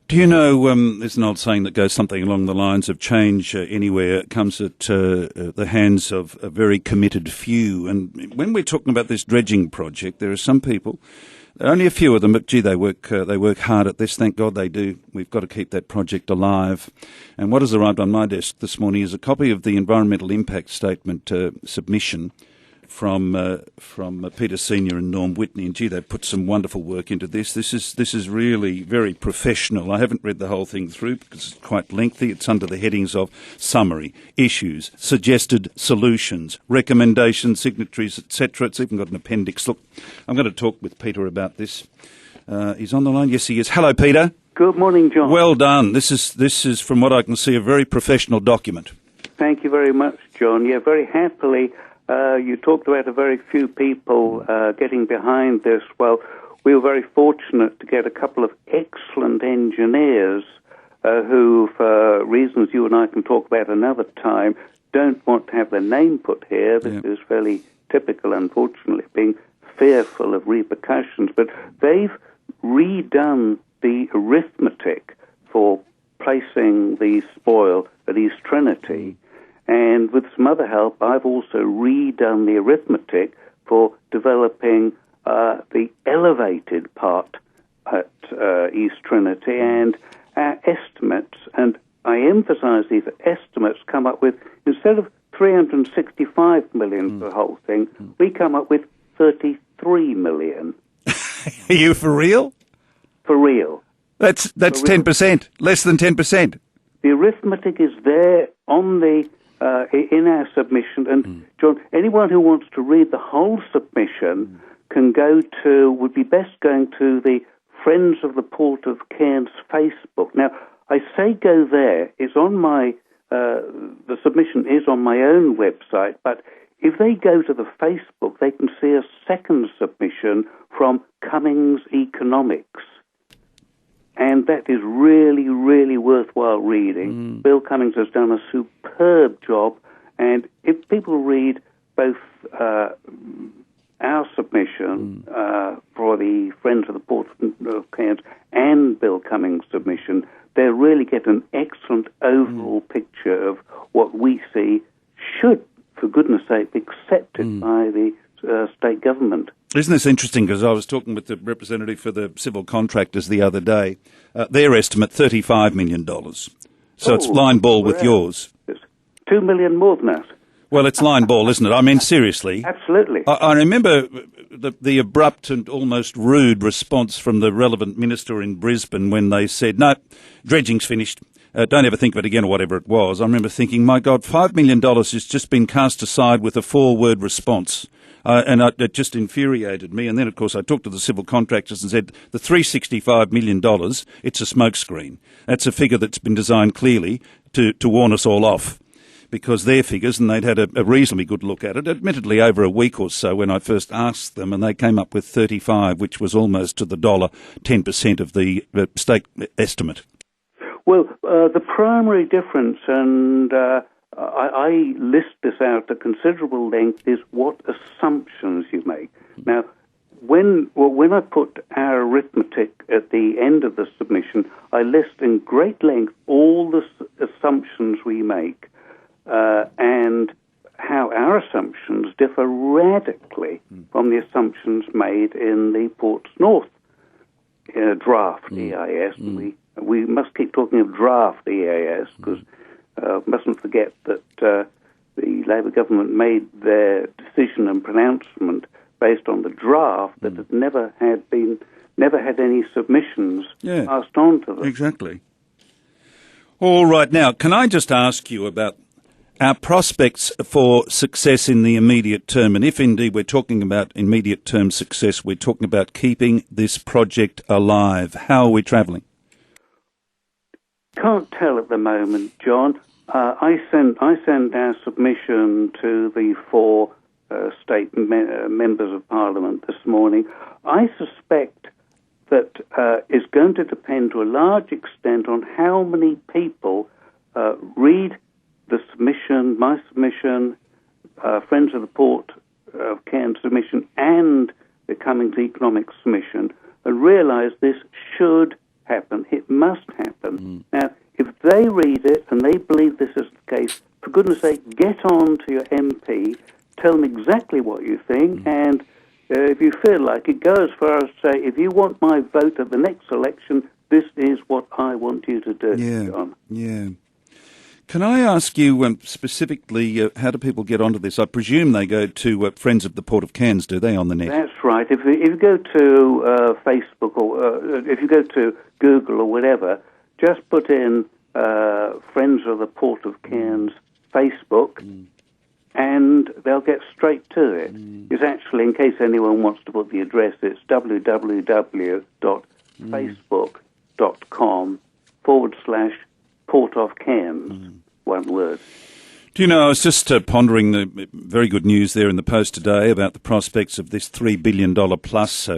Do you know, there's an old saying that goes something along the lines of change anywhere comes at the hands of a very committed few. And when we're talking about this dredging project, there are some people, there are only a few of them, but gee, they work hard at this. Thank God they do. We've got to keep that project alive. And what has arrived on my desk this morning is a copy of the Environmental Impact Statement submission from Peter Senior and Norm Whitney, and gee, they've put some wonderful work into this. This is really very professional. I haven't read the whole thing through because it's quite lengthy. It's under the headings of summary, issues, suggested solutions, recommendations, signatories, etc. It's even got an appendix. Look, I'm going to talk with Peter about this. He's on the line. Yes, he is. Hello, Peter. Good morning, John. Well done. This is from what I can see, a very professional document. Thank you very much, John. Yeah, very happily. You talked about a very few people getting behind this. Well, we were very fortunate to get a couple of excellent engineers who, for reasons you and I can talk about another time, don't want to have their name put here. This is fairly typical, unfortunately, being fearful of repercussions. But they've redone the arithmetic for placing the spoil at East Trinity. And with some other help, I've also redone the arithmetic for developing the elevated part at East Trinity, and our estimates, and I emphasise these estimates, come up with, instead of 365 million for the whole thing, we come up with 33 million. Are you for real? For real. That's 10%, less than 10%. The arithmetic is there on the in our submission, and John, anyone who wants to read the whole submission would be best going to the Friends of the Port of Cairns Facebook. Now, I say go there. It's on my the submission is on my own website, but if they go to the Facebook, they can see a second submission from Cummings Economics. And that is really, really worthwhile reading. Bill Cummings has done a superb job. And if people read both our submission for the Friends of the Port of Cairns and Bill Cummings' submission, they'll really get an excellent overall picture of what we see should, for goodness sake, be accepted by the state government. Isn't this interesting? Because I was talking with the representative for the civil contractors the other day. Their estimate, $35 million. So it's line ball with yours. It's $2 million more than us. Well, it's line ball, isn't it? I mean, seriously. Absolutely. I remember the abrupt and almost rude response from the relevant minister in Brisbane when they said, no, dredging's finished. Don't ever think of it again, or whatever it was. I remember thinking, my God, $5 million has just been cast aside with a 4-word response. And it just infuriated me. And then, of course, I talked to the civil contractors and said, the $365 million, it's a smokescreen. That's a figure that's been designed clearly to warn us all off, because their figures, and they'd had a reasonably good look at it, admittedly over a week or so when I first asked them, and they came up with 35, which was almost to the dollar 10% of the state estimate. Well, the primary difference, and I list this out at considerable length, is what assumptions you make. Now, when I put our arithmetic at the end of the submission, I list in great length all the assumptions we make and how our assumptions differ radically from the assumptions made in the Ports North draft EIS. We must keep talking of draft EIS because mustn't forget that the Labor government made their decision and pronouncement based on the draft that had never had any submissions passed on to them. Exactly. All right. Now, can I just ask you about our prospects for success in the immediate term? And if indeed we're talking about immediate term success, we're talking about keeping this project alive. How are we travelling? Can't tell at the moment, John. I sent our submission to the 4 state members of Parliament this morning. I suspect that it's going to depend to a large extent on how many people read the submission, my submission, Friends of the Port of Cairns submission, and the Cummings Economics submission, and realise this should happen. It must happen. they read it and they believe this is the case, for goodness sake, get on to your MP, tell them exactly what you think, and if you feel like it, go as far as to say, if you want my vote at the next election, this is what I want you to do, John. Yeah. Can I ask you specifically, how do people get onto this? I presume they go to Friends of the Port of Cairns, do they, on the net? That's right. If you go to Facebook or if you go to Google or whatever, just put in Friends of the Port of Cairns Facebook, and they'll get straight to it. It's actually, in case anyone wants to put the address, it's www.facebook.com/Port of Cairns, one word. Do you know, I was just pondering the very good news there in the Post today about the prospects of this $3 billion plus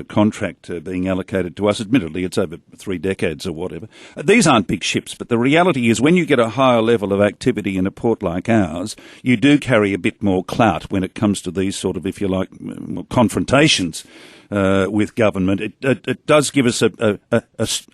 contract being allocated to us. Admittedly, it's over 3 decades or whatever. These aren't big ships, but the reality is when you get a higher level of activity in a port like ours, you do carry a bit more clout when it comes to these sort of, if you like, confrontations with government. It does give us a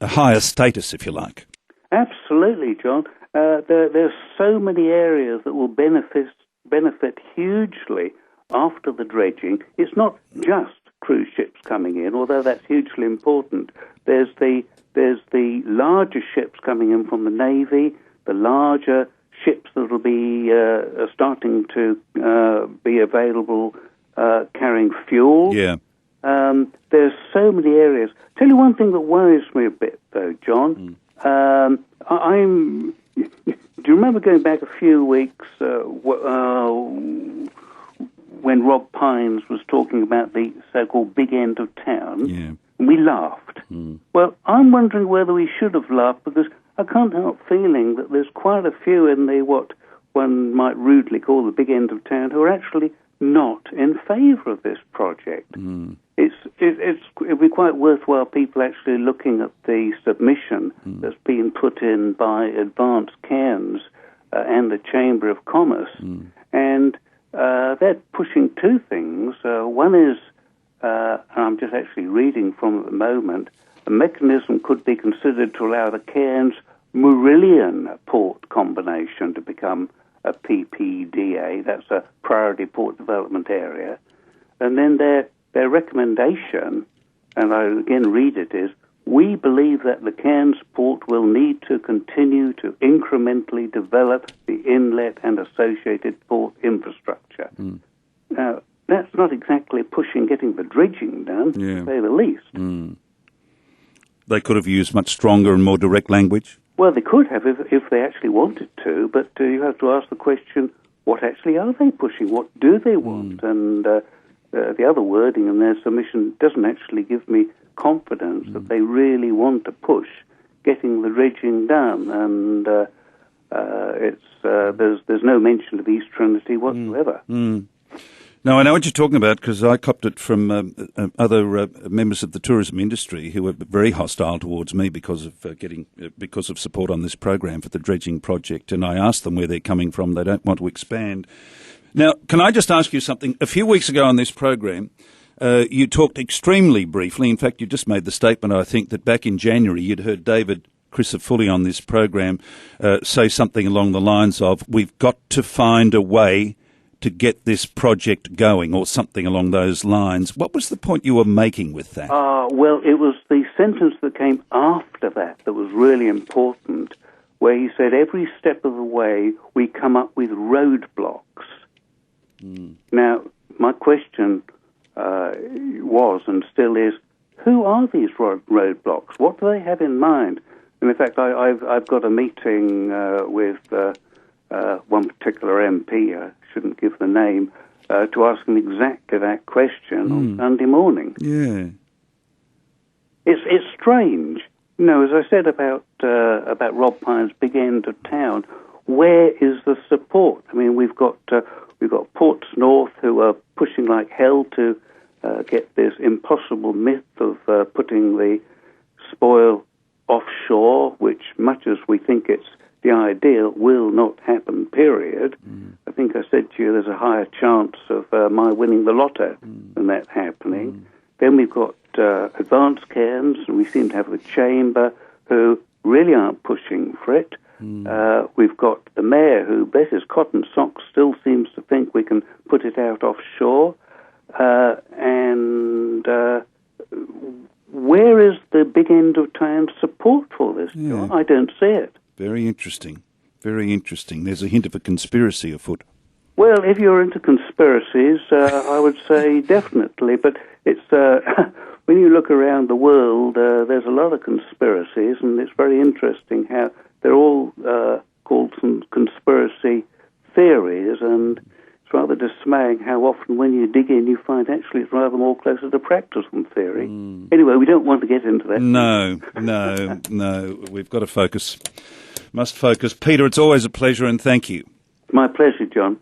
higher status, if you like. Absolutely, John. There's so many areas that will benefit hugely after the dredging. It's not just cruise ships coming in, although that's hugely important. There's the larger ships coming in from the Navy, the larger ships that will be starting to be available carrying fuel. Yeah. There's so many areas. Tell you one thing that worries me a bit, though, John. Do you remember going back a few weeks when Rob Pines was talking about the so-called big end of town? Yeah. And we laughed. Well, I'm wondering whether we should have laughed, because I can't help feeling that there's quite a few in the what one might rudely call the big end of town who are actually not in favour of this project. It'd be quite worthwhile people actually looking at the submission that's been put in by Advanced Cairns and the Chamber of Commerce, and they're pushing two things. One is, and I'm just actually reading from at the moment, a mechanism could be considered to allow the Cairns Murillian port combination to become a PPDA. That's a priority port development area. And then their recommendation, and I again read it, is, we believe that the Cairns port will need to continue to incrementally develop the inlet and associated port infrastructure. Now, that's not exactly getting the dredging done, to say the least. They could have used much stronger and more direct language. Well, they could have if they actually wanted to, but you have to ask the question, what actually are they pushing? What do they want? And the other wording in their submission doesn't actually give me confidence that they really want to push getting the dredging done. And there's no mention of East Trinity whatsoever. No, I know what you're talking about, because I copped it from other members of the tourism industry who were very hostile towards me because of support on this program for the dredging project. And I asked them where they're coming from. They don't want to expand. Now, can I just ask you something? A few weeks ago on this program, you talked extremely briefly. In fact, you just made the statement, I think, that back in January you'd heard David Crisafulli on this program say something along the lines of, we've got to find a way to get this project going, or something along those lines. What was the point you were making with that? Well, it was the sentence that came after that was really important, where he said, every step of the way we come up with roadblocks. Now, my question was and still is, who are these roadblocks? What do they have in mind? And in fact, I've got a meeting with one particular MP, I shouldn't give the name, to ask him exactly that question on Sunday morning. Yeah. It's strange. You know, as I said about Rob Pine's big end of town, where is the support? I mean, we've got Ports North who are pushing like hell to get this impossible myth of putting the spoil offshore, which, much as we think it's the ideal, will not happen, period. I think I said to you there's a higher chance of my winning the lotto than that happening. Then we've got Advanced Cairns, and we seem to have the Chamber who really aren't pushing for it. We've got the mayor who, bless his cotton socks, still seems to think we can put it out offshore. Where is the big end of town support for this, John? I don't see it. Very interesting. Very interesting. There's a hint of a conspiracy afoot. Well, if you're into conspiracies, I would say definitely. But it's when you look around the world, there's a lot of conspiracies, and it's very interesting how they're all called some conspiracy theories, and it's rather dismaying how often when you dig in you find actually it's rather more closer to practice than theory. Anyway, we don't want to get into that. No. We've got to focus. Must focus. Peter, it's always a pleasure, and thank you. My pleasure, John.